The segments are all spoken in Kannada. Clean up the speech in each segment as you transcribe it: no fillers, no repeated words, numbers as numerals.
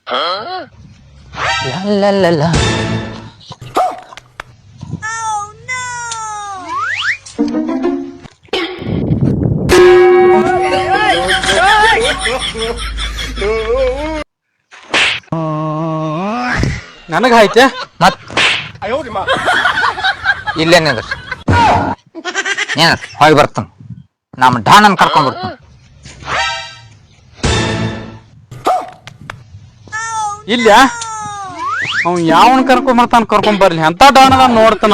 La. ನನಗ ಆಯ್ತೆ ಮತ್ ಇಲ್ಲೇನಿದ್ರ ಏನ ಹೋಗಿ ಬರ್ತಾನ ನಮ್ಮ ಡಾನನ್ ಕರ್ಕೊಂಡ್ ಬರ್ತಾನ. ಇಲ್ಲ ಅವ್ ಯಾವನ್ ಕರ್ಕೊಂಡ್ ಬರ್ತಾನ ಕರ್ಕೊಂಡ್ ಬರ್ಲಿ ಅಂತ ಡಾನದ ನೋಡ್ತಾನ.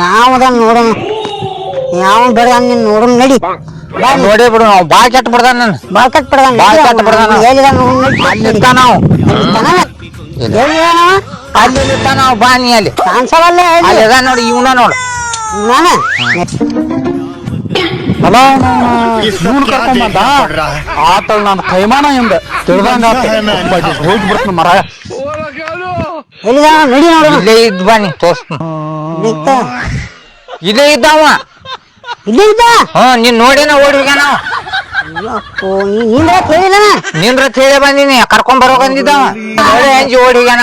ಯಾವ್ದ ನೋಡೋಣ ಯಾವ ಬೇಡ ನೀನ್ ನೋಡೋಣ ನಡಿ ನೋಡಿ ಬಿಡು ನಾವು ಬಾಳ್ ಕೆಟ್ಟ ಬಿಡ್ದಾನ ನನ್ ಬಾಳ್ಕಟ್ ಪಡ್ದಾನ ಬಾಳ್ ಕೆಟ್ಟ ಬಿಡ್ದಾನ. ಅಲ್ಲಿ ಇರ್ತಾನ ನಾವು ಅಲ್ಲಿ ಇರ್ತಾನ ನಾವು ಬಾನಿ ಅಲ್ಲಿ ಕಾಣಿಸವಲ್ಲ ಅಲ್ಲಿ ಅದ ನೋಡಿ ಇವನ ನೋಡು ನಾನು ಅಲ್ಲ ಇವ್ನು ಕರ್ಕೊಂಡ್ ಬಂದ ಆತಳ ನನ್ನ ಕೈಮಾನ ಎಂದ ತಿಳ್ದಂಗ ಹೋಗಿ ಬರ್ತಾನ ಮರ. ಎಲ್ಲಿದ ನಡಿ ನೋಡೋಣ ಇಲ್ಲೇ ಇದ್ ಬಾನಿ ತೋರ್ಸ್ತ ನಿಂತ ಇಲ್ಲೇ ಇದ್ದಾವ. ಇಲ್ಲಿ ಇದ್ದ ನೀನ್ ನೋಡಿನ ಓಡಿಗ ನಾವು ಅಪ್ಪೋ ನಿಂದ್ರ ಕೇಳಿಲ್ಲ ನಿಂದ್ರ ಹೇಳಿ ಬಂದಿನಿ ಕರ್ಕೊಂಡ್ ಬರೋಕಂದಿದ್ದಾವ ಅಂಜಿ ಓಡಿಗ್ಯಾನ.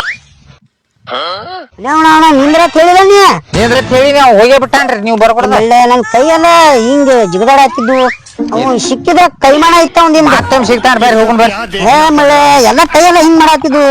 ನಿಂದ್ರ ಕೇಳಿಲ್ಲ ನೀ ನಿಂದ್ರ ಹೇಳಿ ನಾವು ಹೋಗೇ ಬಿಟ್ಟಾನ್ರಿ ನೀವು ಬರ್ಬಾರ್ದ. ಒಳ್ಳೆ ನನ್ ಕೈಯೆಲ್ಲ ಹಿಂಗ ಜಿಗದಾಡ ಹಾಕಿದ್ದು ಅವ್ ಸಿಕ್ಕಿದ ಕೈಮಾನ ಇತ್ತ ಒಂದಿನ ಮತ್ತೊಮ್ಮೆ ಸಿಗ್ತಾನ ಬೇರೆ ಹೋಗೊಂಡ್ ಬರ್ರಿ. ಮಳೆ ಎಲ್ಲ ಕೈಯೆಲ್ಲ ಹಿಂಗ್ ಮಾಡಾಕಿದ್ದು